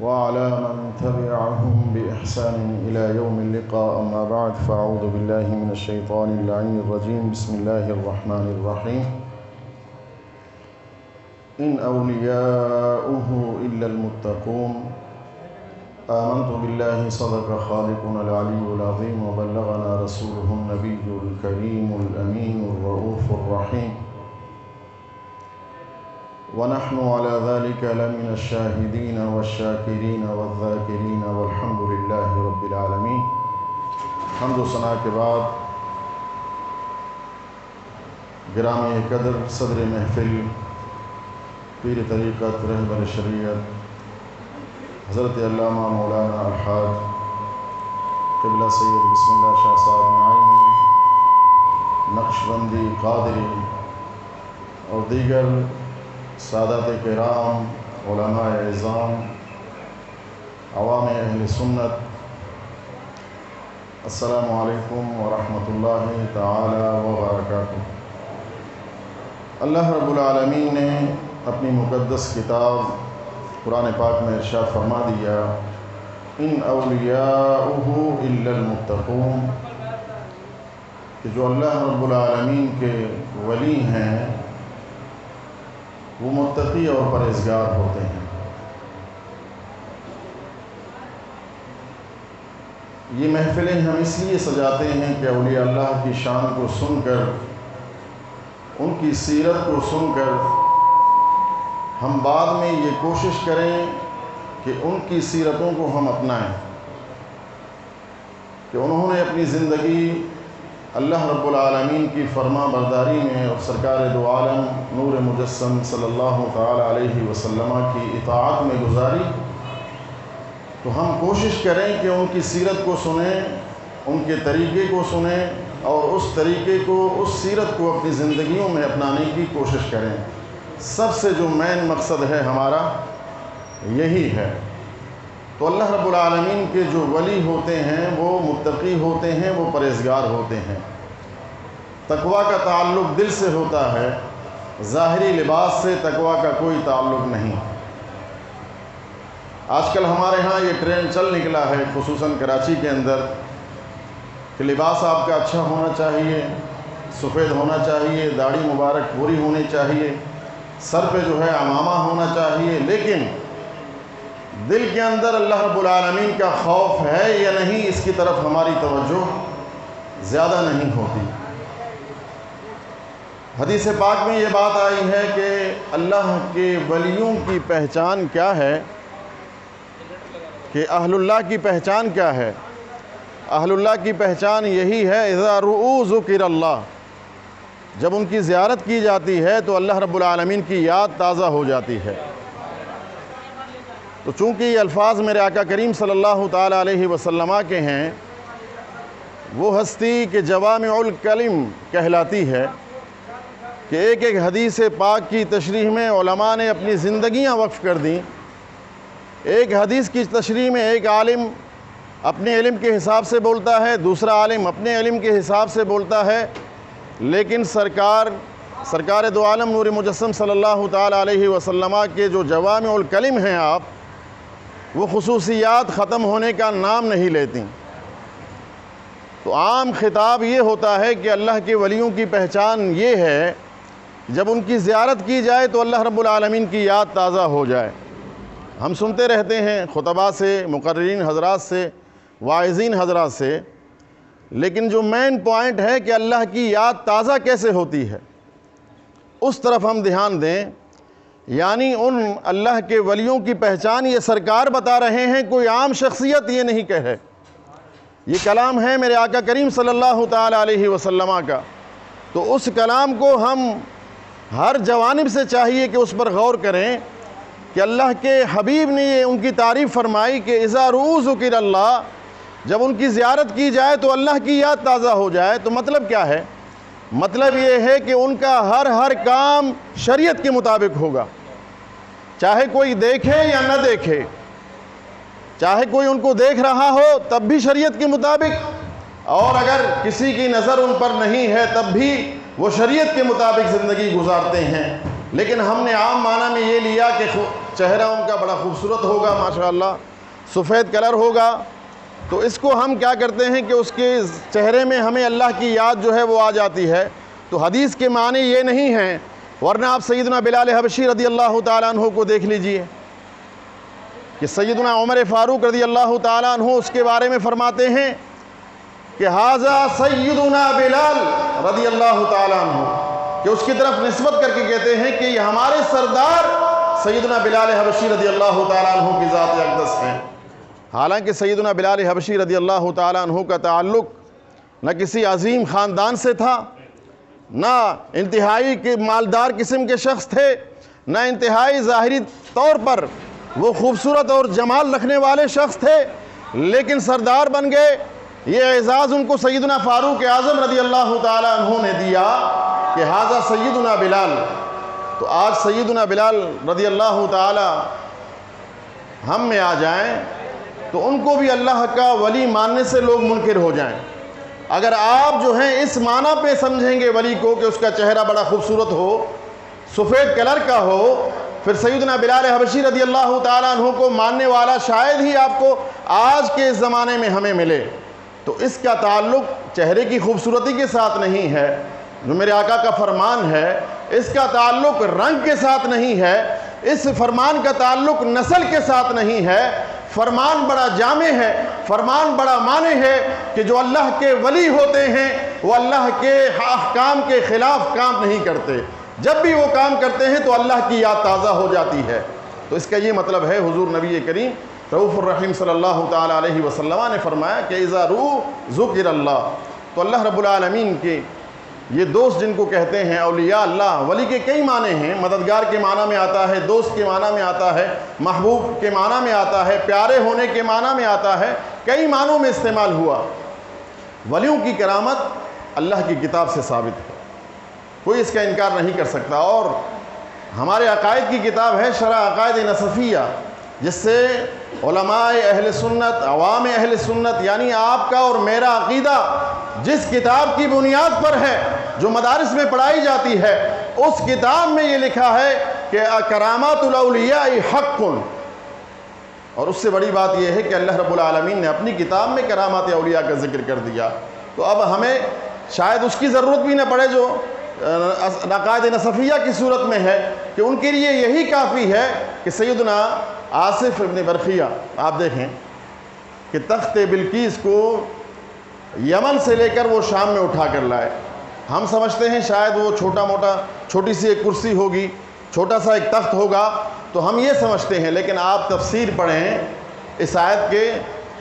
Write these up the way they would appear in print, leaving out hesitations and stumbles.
وعلى من تبعهم بإحسان إلى يوم اللقاء. أما بعد فأعوذ بالله من الشيطان اللعين الرجيم. بسم الله الرحمن الرحيم. إن أولياؤه إلا المتقون. آمنت بالله صدق خالقنا العلي العظيم وبلغنا رسوله النبي الكريم الأمين الرؤوف الرحيم ونحن على ذلك لمن الشاهدين والشاكرين والذاكرين والحمد لله رب العالمين. حمد و ثنا کے بعد گرامی قدر صدر محفل پیر طریقت رہبر شریعت حضرت علامہ مولانا الحاج قبلہ سید بسم اللہ شاہ صاحب نعیمی نقشبندی قادری اور دیگر سادات کرام علماء اعظام عوام اہل سنت، السلام علیکم ورحمۃ اللہ تعالی وبرکاتہ. اللہ رب العالمین نے اپنی مقدس کتاب قرآن پاک میں ارشاد فرما دیا ان اولیاؤہ الا المتقون، کہ جو اللہ رب العالمین کے ولی ہیں وہ متقی اور پرہیزگار ہوتے ہیں. یہ محفلیں ہم اس لیے سجاتے ہیں کہ اولیاء اللہ کی شان کو سن کر، ان کی سیرت کو سن کر ہم بعد میں یہ کوشش کریں کہ ان کی سیرتوں کو ہم اپنائیں، کہ انہوں نے اپنی زندگی اللہ رب العالمین کی فرما برداری میں اور سرکار دو عالم نور مجسم صلی اللہ تعالی علیہ وسلم کی اطاعت میں گزاری. تو ہم کوشش کریں کہ ان کی سیرت کو سنیں، ان کے طریقے کو سنیں اور اس طریقے کو، اس سیرت کو اپنی زندگیوں میں اپنانے کی کوشش کریں. سب سے جو مین مقصد ہے ہمارا یہی ہے. تو اللہ رب العالمین کے جو ولی ہوتے ہیں وہ متقی ہوتے ہیں، وہ پرہیزگار ہوتے ہیں. تقویٰ کا تعلق دل سے ہوتا ہے، ظاہری لباس سے تقویٰ کا کوئی تعلق نہیں. آج کل ہمارے ہاں یہ ٹرینڈ چل نکلا ہے، خصوصاً کراچی کے اندر، کہ لباس آپ کا اچھا ہونا چاہیے، سفید ہونا چاہیے، داڑھی مبارک پوری ہونی چاہیے، سر پہ جو ہے عمامہ ہونا چاہیے، لیکن دل کے اندر اللہ رب العالمین کا خوف ہے یا نہیں، اس کی طرف ہماری توجہ زیادہ نہیں ہوتی. حدیث پاک میں یہ بات آئی ہے کہ اللہ کے ولیوں کی پہچان کیا ہے، کہ اہل اللہ کی پہچان کیا ہے. اہل اللہ کی پہچان یہی ہے اذا رؤوا ذکر اللہ، جب ان کی زیارت کی جاتی ہے تو اللہ رب العالمین کی یاد تازہ ہو جاتی ہے. تو چونکہ یہ الفاظ میرے آقا کریم صلی اللہ تعالی علیہ وسلم کے ہیں، وہ ہستی کہ جوامع الکلم کہلاتی ہے، کہ ایک ایک حدیث پاک کی تشریح میں علماء نے اپنی زندگیاں وقف کر دیں. ایک حدیث کی تشریح میں ایک عالم اپنے علم کے حساب سے بولتا ہے، دوسرا عالم اپنے علم کے حساب سے بولتا ہے، لیکن سرکار دو عالم نور مجسم صلی اللہ تعالی علیہ وسلم کے جو جوامع الکلم ہیں آپ، وہ خصوصیات ختم ہونے کا نام نہیں لیتی. تو عام خطاب یہ ہوتا ہے کہ اللہ کے ولیوں کی پہچان یہ ہے جب ان کی زیارت کی جائے تو اللہ رب العالمین کی یاد تازہ ہو جائے. ہم سنتے رہتے ہیں خطباء سے، مقررین حضرات سے، واعظین حضرات سے، لیکن جو مین پوائنٹ ہے کہ اللہ کی یاد تازہ کیسے ہوتی ہے، اس طرف ہم دھیان دیں. یعنی ان اللہ کے ولیوں کی پہچان یہ سرکار بتا رہے ہیں، کوئی عام شخصیت یہ نہیں کہے. یہ کلام ہے میرے آقا کریم صلی اللہ تعالی علیہ وسلم کا. تو اس کلام کو ہم ہر جوانب سے چاہیے کہ اس پر غور کریں کہ اللہ کے حبیب نے یہ ان کی تعریف فرمائی کہ اذا رؤوا ذکر اللہ، جب ان کی زیارت کی جائے تو اللہ کی یاد تازہ ہو جائے. تو مطلب کیا ہے؟ مطلب یہ ہے کہ ان کا ہر کام شریعت کے مطابق ہوگا، چاہے کوئی دیکھے یا نہ دیکھے، چاہے کوئی ان کو دیکھ رہا ہو تب بھی شریعت کے مطابق، اور اگر کسی کی نظر ان پر نہیں ہے تب بھی وہ شریعت کے مطابق زندگی گزارتے ہیں. لیکن ہم نے عام معنی میں یہ لیا کہ چہرہ ان کا بڑا خوبصورت ہوگا، ماشاءاللہ سفید کلر ہوگا، تو اس کو ہم کیا کرتے ہیں کہ اس کے چہرے میں ہمیں اللہ کی یاد جو ہے وہ آ جاتی ہے۔ تو حدیث کے معنی یہ نہیں ہیں، ورنہ آپ سیدنا بلال حبشی رضی اللہ تعالیٰ عنہ کو دیکھ لیجئے کہ سیدنا عمر فاروق رضی اللہ تعالیٰ عنہ اس کے بارے میں فرماتے ہیں کہ ھذا سیدنا بلال رضی اللہ تعالیٰ عنہ، کہ اس کی طرف نسبت کر کے کہتے ہیں کہ یہ ہمارے سردار سیدنا بلال حبشی رضی اللہ تعالیٰ عنہ کی ذات اقدس ہیں۔ حالانکہ سیدنا بلال حبشی رضی اللہ تعالیٰ عنہ کا تعلق نہ کسی عظیم خاندان سے تھا، نہ انتہائی کے مالدار قسم کے شخص تھے، نہ انتہائی ظاہری طور پر وہ خوبصورت اور جمال رکھنے والے شخص تھے، لیکن سردار بن گئے۔ یہ اعزاز ان کو سیدنا فاروق اعظم رضی اللہ تعالیٰ عنہ نے دیا کہ ھذا سیدنا بلال۔ تو آج سیدنا بلال رضی اللہ تعالیٰ ہم میں آ جائیں تو ان کو بھی اللہ کا ولی ماننے سے لوگ منکر ہو جائیں۔ اگر آپ جو ہیں اس معنی پہ سمجھیں گے ولی کو کہ اس کا چہرہ بڑا خوبصورت ہو، سفید کلر کا ہو، پھر سیدنا بلال حبشی رضی اللہ تعالیٰ عنہ کو ماننے والا شاید ہی آپ کو آج کے اس زمانے میں ہمیں ملے۔ تو اس کا تعلق چہرے کی خوبصورتی کے ساتھ نہیں ہے جو میرے آقا کا فرمان ہے، اس کا تعلق رنگ کے ساتھ نہیں ہے، اس فرمان کا تعلق نسل کے ساتھ نہیں ہے۔ فرمان بڑا جامع ہے، فرمان بڑا معنی ہے کہ جو اللہ کے ولی ہوتے ہیں وہ اللہ کے احکام کے خلاف کام نہیں کرتے، جب بھی وہ کام کرتے ہیں تو اللہ کی یاد تازہ ہو جاتی ہے۔ تو اس کا یہ مطلب ہے حضور نبی کریم رؤوف الرحیم صلی اللہ تعالیٰ علیہ وسلم نے فرمایا کہ اذا رؤوا ذکر اللہ۔ تو اللہ رب العالمین کے یہ دوست جن کو کہتے ہیں اولیاء اللہ، ولی کے کئی معنی ہیں، مددگار کے معنی میں آتا ہے، دوست کے معنی میں آتا ہے، محبوب کے معنی میں آتا ہے، پیارے ہونے کے معنی میں آتا ہے، کئی معنوں میں استعمال ہوا۔ ولیوں کی کرامت اللہ کی کتاب سے ثابت ہے، کوئی اس کا انکار نہیں کر سکتا، اور ہمارے عقائد کی کتاب ہے شرح عقائد نصفیہ، جس سے علماء اہل سنت، عوام اہل سنت، یعنی آپ کا اور میرا عقیدہ جس کتاب کی بنیاد پر ہے، جو مدارس میں پڑھائی جاتی ہے، اس کتاب میں یہ لکھا ہے کہ کرامات الاولیاء حق۔ اور اس سے بڑی بات یہ ہے کہ اللہ رب العالمین نے اپنی کتاب میں کرامات اولیاء کا ذکر کر دیا۔ تو اب ہمیں شاید اس کی ضرورت بھی نہ پڑے جو عقائد نصفیہ کی صورت میں ہے، کہ ان کے لیے یہی کافی ہے کہ سیدنا آصف ابن برخیہ آپ دیکھیں کہ تخت بلقیس کو یمن سے لے کر وہ شام میں اٹھا کر لائے۔ ہم سمجھتے ہیں شاید وہ چھوٹی سی ایک کرسی ہوگی، چھوٹا سا ایک تخت ہوگا، تو ہم یہ سمجھتے ہیں، لیکن آپ تفسیر پڑھیں اس آیت کے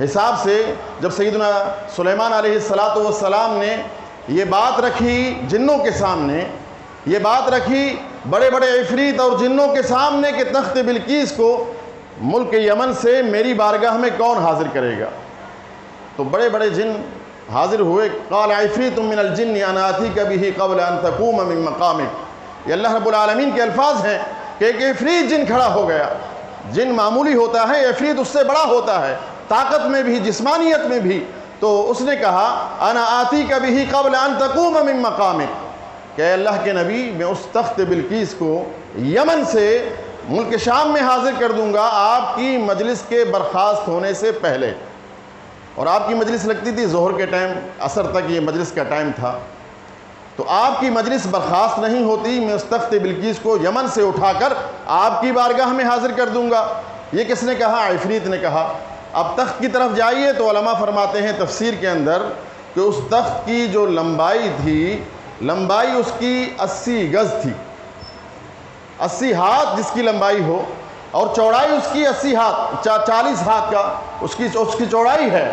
حساب سے۔ جب سیدنا سلیمان علیہ السلام نے یہ بات رکھی جنوں کے سامنے، یہ بات رکھی بڑے بڑے عفریت اور جنوں کے سامنے کہ تخت بلقیس کو ملک یمن سے میری بارگاہ میں کون حاضر کرے گا، تو بڑے بڑے جن حاضر ہوئے۔ قال عفریت من الجن انا آتیک بہ قبل ان تقوم من مقامک۔ یہ اللہ رب العالمین کے الفاظ ہیں کہ ایک عفریت جن کھڑا ہو گیا۔ جن معمولی ہوتا ہے، عفریت اس سے بڑا ہوتا ہے، طاقت میں بھی، جسمانیت میں بھی۔ تو اس نے کہا انا آتیک بہ قبل ان تقوم من مقامک، کہ اے اللہ کے نبی میں اس تخت بلقیس کو یمن سے ملک شام میں حاضر کر دوں گا آپ کی مجلس کے برخاست ہونے سے پہلے۔ اور آپ کی مجلس لگتی تھی ظہر کے ٹائم، عصر تک یہ مجلس کا ٹائم تھا، تو آپ کی مجلس برخاست نہیں ہوتی، میں اس تخت بلقیس کو یمن سے اٹھا کر آپ کی بارگاہ میں حاضر کر دوں گا۔ یہ کس نے کہا؟ عفریت نے کہا۔ اب تخت کی طرف جائیے تو علماء فرماتے ہیں تفسیر کے اندر کہ اس تخت کی جو لمبائی تھی، لمبائی اس کی 80 گز تھی، 80 ہاتھ جس کی لمبائی ہو، اور چوڑائی اس کی 80 ہاتھ، 40 ہاتھ کا اس کی چوڑائی ہے۔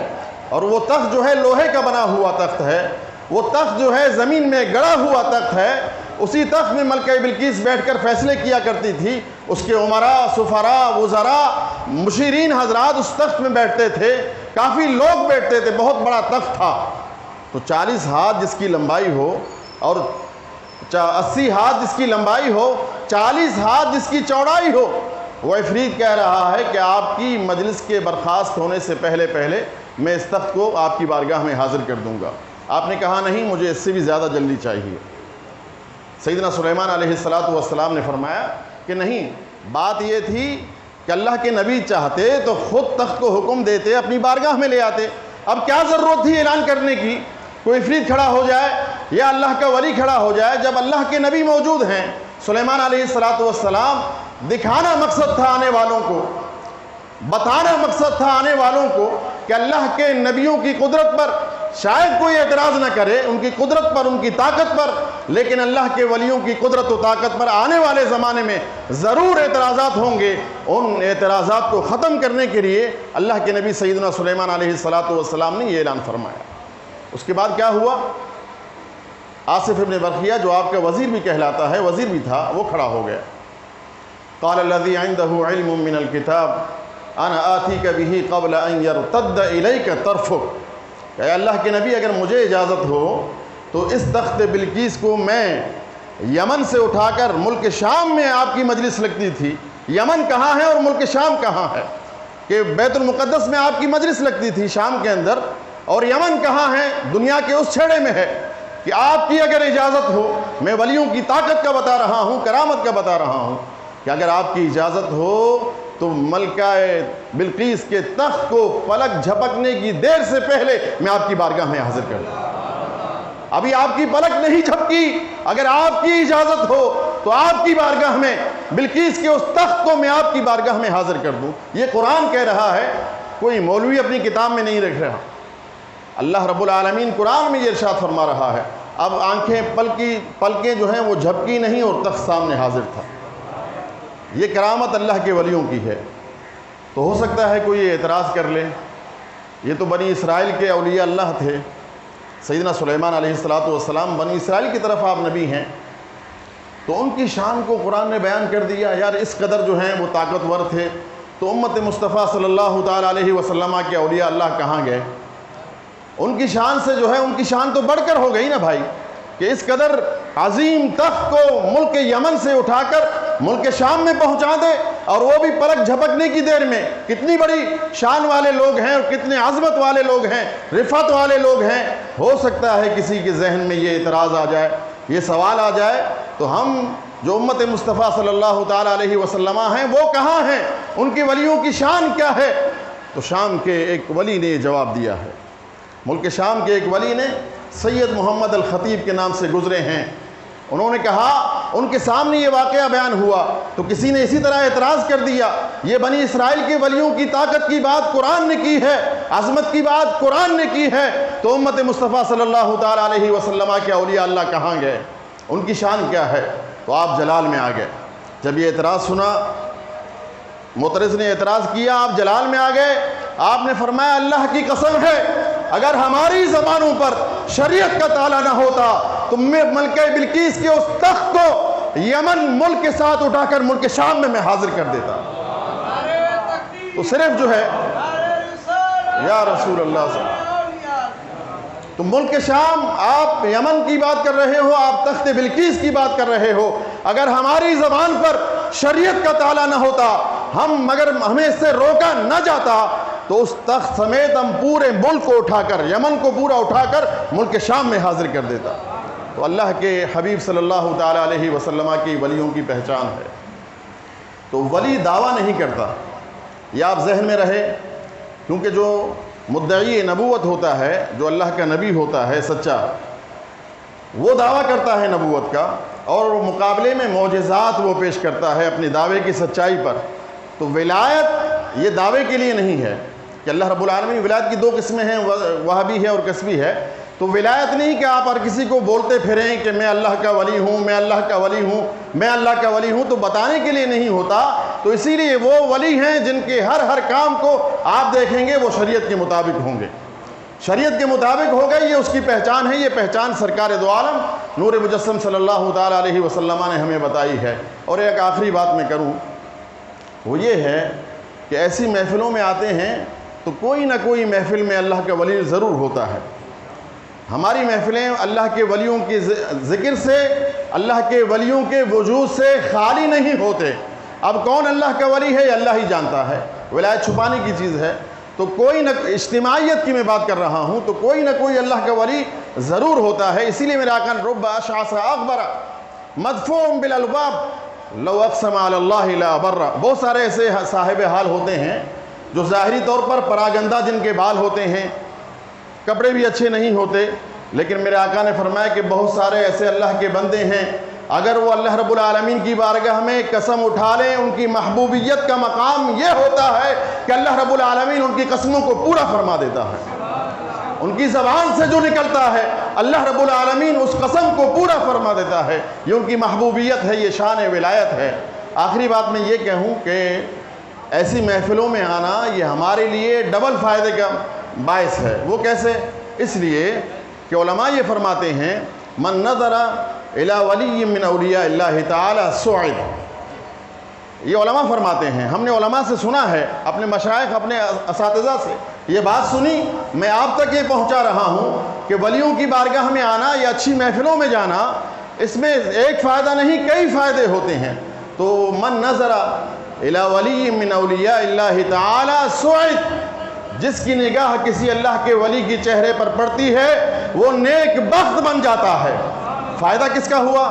اور وہ تخت جو ہے لوہے کا بنا ہوا تخت ہے، وہ تخت جو ہے زمین میں گڑا ہوا تخت ہے۔ اسی تخت میں ملکہ بلقیس بیٹھ کر فیصلے کیا کرتی تھی، اس کے عمراء، سفراء، وزراء، مشیرین حضرات اس تخت میں بیٹھتے تھے، کافی لوگ بیٹھتے تھے، بہت بڑا تخت تھا۔ تو 40 ہاتھ جس کی لمبائی ہو اور 80 ہاتھ جس کی لمبائی ہو، 40 ہاتھ جس کی چوڑائی ہو، وہ عفریت کہہ رہا ہے کہ آپ کی مجلس کے برخاست ہونے سے پہلے میں اس تخت کو آپ کی بارگاہ میں حاضر کر دوں گا۔ آپ نے کہا نہیں، مجھے اس سے بھی زیادہ جلدی چاہیے۔ سیدنا سلیمان علیہ السلام نے فرمایا کہ نہیں، بات یہ تھی کہ اللہ کے نبی چاہتے تو خود تخت کو حکم دیتے، اپنی بارگاہ میں لے آتے، اب کیا ضرورت تھی اعلان کرنے کی؟ کوئی عفریت کھڑا ہو جائے یا اللہ کا ولی کھڑا ہو جائے، جب اللہ کے نبی موجود ہیں۔ سلیمان علیہ السلام دکھانا مقصد تھا آنے والوں کو، بتانا مقصد تھا آنے والوں کو کہ اللہ کے نبیوں کی قدرت پر شاید کوئی اعتراض نہ کرے، ان کی قدرت پر، ان کی طاقت پر، لیکن اللہ کے ولیوں کی قدرت و طاقت پر آنے والے زمانے میں ضرور اعتراضات ہوں گے۔ ان اعتراضات کو ختم کرنے کے لیے اللہ کے نبی سیدنا سلیمان علیہ السلام نے یہ اعلان فرمایا۔ اس کے بعد کیا ہوا؟ آصف ابن برقیہ جو آپ کا وزیر بھی کہلاتا ہے، وزیر بھی تھا، وہ کھڑا ہو گیا۔ قال الذي عنده علم من الكتاب انا آتيك به قبل ان يرتد اليك طرفك، کہ اللہ کے نبی اگر مجھے اجازت ہو تو اس تخت بلقیس کو میں یمن سے اٹھا کر ملک شام میں آپ کی مجلس لگتی تھی۔ یمن کہاں ہے اور ملک شام کہاں ہے؟ کہ بیت المقدس میں آپ کی مجلس لگتی تھی شام کے اندر، اور یمن کہاں ہے؟ دنیا کے اس چھیڑے میں ہے۔ کہ آپ کی اگر اجازت ہو، میں ولیوں کی طاقت کا بتا رہا ہوں، کرامت کا بتا رہا ہوں، کہ اگر آپ کی اجازت ہو تو ملکہ بلقیس کے تخت کو پلک جھپکنے کی دیر سے پہلے میں آپ کی بارگاہ میں حاضر کر دوں۔ ابھی آپ کی پلک نہیں جھپکی، اگر آپ کی اجازت ہو تو آپ کی بارگاہ میں بلقیس کے اس تخت کو میں آپ کی بارگاہ میں حاضر کر دوں۔ یہ قرآن کہہ رہا ہے، کوئی مولوی اپنی کتاب میں نہیں رکھ رہا۔ اللہ رب العالمین قرآن میں یہ ارشاد فرما رہا ہے۔ اب آنکھیں پلکیں جو ہیں وہ جھپکی نہیں اور تخت سامنے حاضر تھا۔ یہ کرامت اللہ کے ولیوں کی ہے۔ تو ہو سکتا ہے کوئی اعتراض کر لے، یہ تو بنی اسرائیل کے اولیاء اللہ تھے، سیدنا سلیمان علیہ السلام بنی اسرائیل کی طرف آپ نبی ہیں، تو ان کی شان کو قرآن نے بیان کر دیا۔ یار اس قدر جو ہیں وہ طاقتور تھے، تو امت مصطفیٰ صلی اللہ تعالیٰ علیہ وسلم کے اولیاء اللہ کہاں گئے؟ ان کی شان سے جو ہے، ان کی شان تو بڑھ کر ہو گئی نا بھائی، کہ اس قدر عظیم تخت کو ملک یمن سے اٹھا کر ملک شام میں پہنچا دے، اور وہ بھی پلک جھپکنے کی دیر میں۔ کتنی بڑی شان والے لوگ ہیں اور کتنے عظمت والے لوگ ہیں، رفعت والے لوگ ہیں۔ ہو سکتا ہے کسی کے ذہن میں یہ اعتراض آ جائے، یہ سوال آ جائے، تو ہم جو امت مصطفیٰ صلی اللہ تعالیٰ علیہ وسلم ہیں وہ کہاں ہیں؟ ان کی ولیوں کی شان کیا ہے؟ تو شام کے ایک ولی نے جواب دیا ہے۔ ملک شام کے ایک ولی نے سید محمد الخطیب کے نام سے گزرے ہیں، انہوں نے کہا، ان کے سامنے یہ واقعہ بیان ہوا تو کسی نے اسی طرح اعتراض کر دیا، یہ بنی اسرائیل کے ولیوں کی طاقت کی بات قرآن نے کی ہے، عظمت کی بات قرآن نے کی ہے، تو امت مصطفیٰ صلی اللہ تعالیٰ علیہ وسلم کے اولیاء اللہ کہاں گئے؟ ان کی شان کیا ہے؟ تو آپ جلال میں آ گئے۔ جب یہ اعتراض سنا، معترض نے اعتراض کیا، آپ جلال میں آ گئے۔ آپ نے فرمایا، اللہ کی قسم ہے اگر ہماری زبانوں پر شریعت کا تالا نہ ہوتا تو میں ملکہ بلقیس کے اس تخت کو یمن ملک کے ساتھ اٹھا کر ملک شام میں حاضر کر دیتا۔ تو صرف جو ہے یا رسول اللہ صلی اللہ علیہ وسلم، تو ملک شام، آپ یمن کی بات کر رہے ہو، آپ تخت بلقیس کی بات کر رہے ہو، اگر ہماری زبان پر شریعت کا تالا نہ ہوتا، مگر ہمیں اس سے روکا نہ جاتا، تو اس تخت سمیت ہم پورے ملک کو اٹھا کر، یمن کو پورا اٹھا کر ملک شام میں حاضر کر دیتا۔ تو اللہ کے حبیب صلی اللہ تعالیٰ علیہ وسلم کی ولیوں کی پہچان ہے۔ تو ولی دعویٰ نہیں کرتا، یہ آپ ذہن میں رہے، کیونکہ جو مدعی نبوت ہوتا ہے، جو اللہ کا نبی ہوتا ہے سچا، وہ دعویٰ کرتا ہے نبوت کا، اور مقابلے میں معجزات وہ پیش کرتا ہے اپنی دعوے کی سچائی پر۔ تو ولایت یہ دعوے کے لیے نہیں ہے کہ اللہ رب العالمین، ولایت کی دو قسمیں ہیں، وہابی ہے اور کسبی ہے۔ تو ولایت نہیں کہ آپ ہر کسی کو بولتے پھریں کہ میں اللہ کا ولی ہوں، میں اللہ کا ولی ہوں، میں اللہ کا ولی ہوں، تو بتانے کے لیے نہیں ہوتا۔ تو اسی لیے وہ ولی ہیں جن کے ہر کام کو آپ دیکھیں گے وہ شریعت کے مطابق ہوں گے، شریعت کے مطابق ہوگا، یہ اس کی پہچان ہے۔ یہ پہچان سرکار دو عالم نور مجسم صلی اللہ تعالیٰ علیہ وسلم نے ہمیں بتائی ہے۔ اور ایک آخری بات میں کروں، وہ یہ ہے کہ ایسی محفلوں میں آتے ہیں تو کوئی نہ کوئی محفل میں اللہ کا ولی ضرور ہوتا ہے۔ ہماری محفلیں اللہ کے ولیوں کے ذکر سے، اللہ کے ولیوں کے وجود سے خالی نہیں ہوتے۔ اب کون اللہ کا ولی ہے یہ اللہ ہی جانتا ہے، ولایت چھپانے کی چیز ہے۔ تو کوئی نہ، اجتماعیت کی میں بات کر رہا ہوں، تو کوئی نہ کوئی اللہ کا ولی ضرور ہوتا ہے۔ اسی لیے میرے آقا رب اشعث اغبر، مدفوع بالالباب لو اقسم علی اللہ لا برا۔ بہت سارے ایسے صاحب حال ہوتے ہیں جو ظاہری طور پر پراگندہ جن کے بال ہوتے ہیں، کپڑے بھی اچھے نہیں ہوتے، لیکن میرے آقا نے فرمایا کہ بہت سارے ایسے اللہ کے بندے ہیں، اگر وہ اللہ رب العالمین کی بارگاہ میں قسم اٹھا لیں، ان کی محبوبیت کا مقام یہ ہوتا ہے کہ اللہ رب العالمین ان کی قسموں کو پورا فرما دیتا ہے۔ ان کی زبان سے جو نکلتا ہے اللہ رب العالمین اس قسم کو پورا فرما دیتا ہے۔ یہ ان کی محبوبیت ہے، یہ شان ولایت ہے۔ آخری بات میں یہ کہوں کہ ایسی محفلوں میں آنا یہ ہمارے لیے ڈبل فائدے کا باعث ہے۔ وہ کیسے؟ اس لیے کہ علماء یہ فرماتے ہیں من نظر الی ولی من اولیاء اللہ تعالی سعد۔ یہ علماء فرماتے ہیں، ہم نے علماء سے سنا ہے، اپنے مشائخ اپنے اساتذہ سے یہ بات سنی، میں آپ تک یہ پہنچا رہا ہوں کہ ولیوں کی بارگاہ میں آنا یا اچھی محفلوں میں جانا، اس میں ایک فائدہ نہیں کئی فائدے ہوتے ہیں۔ تو من نظر الی ولی من اولیاء اللہ تعالی سعد، جس کی نگاہ کسی اللہ کے ولی کی چہرے پر پڑتی ہے وہ نیک بخت بن جاتا ہے۔ فائدہ کس کا ہوا؟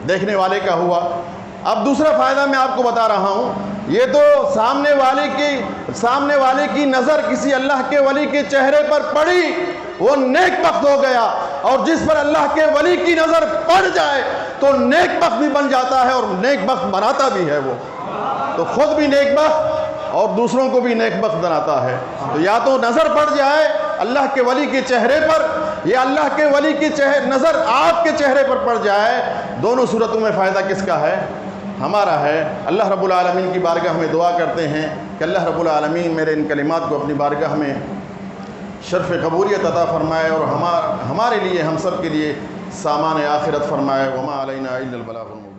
دیکھنے والے کا ہوا۔ اب دوسرا فائدہ میں آپ کو بتا رہا ہوں، یہ تو سامنے والے کی نظر کسی اللہ کے ولی کے چہرے پر پڑی وہ نیک بخت ہو گیا، اور جس پر اللہ کے ولی کی نظر پڑ جائے تو نیک بخت بھی بن جاتا ہے اور نیک بخت بناتا بھی ہے وہ، تو خود بھی نیک بخت اور دوسروں کو بھی نیک بخت بناتا ہے۔ تو یا تو نظر پڑ جائے اللہ کے ولی کے چہرے پر، یا اللہ کے ولی کی نظر آپ کے چہرے پر پڑ جائے، دونوں صورتوں میں فائدہ کس کا ہے؟ ہمارا ہے۔ اللہ رب العالمین کی بارگاہ میں دعا کرتے ہیں کہ اللہ رب العالمین میرے ان کلمات کو اپنی بارگاہ میں شرف قبولیت عطا فرمائے اور ہمارے لیے، ہم سب کے لیے سامان آخرت فرمائے۔ وما علینا الا البلاغ المبین۔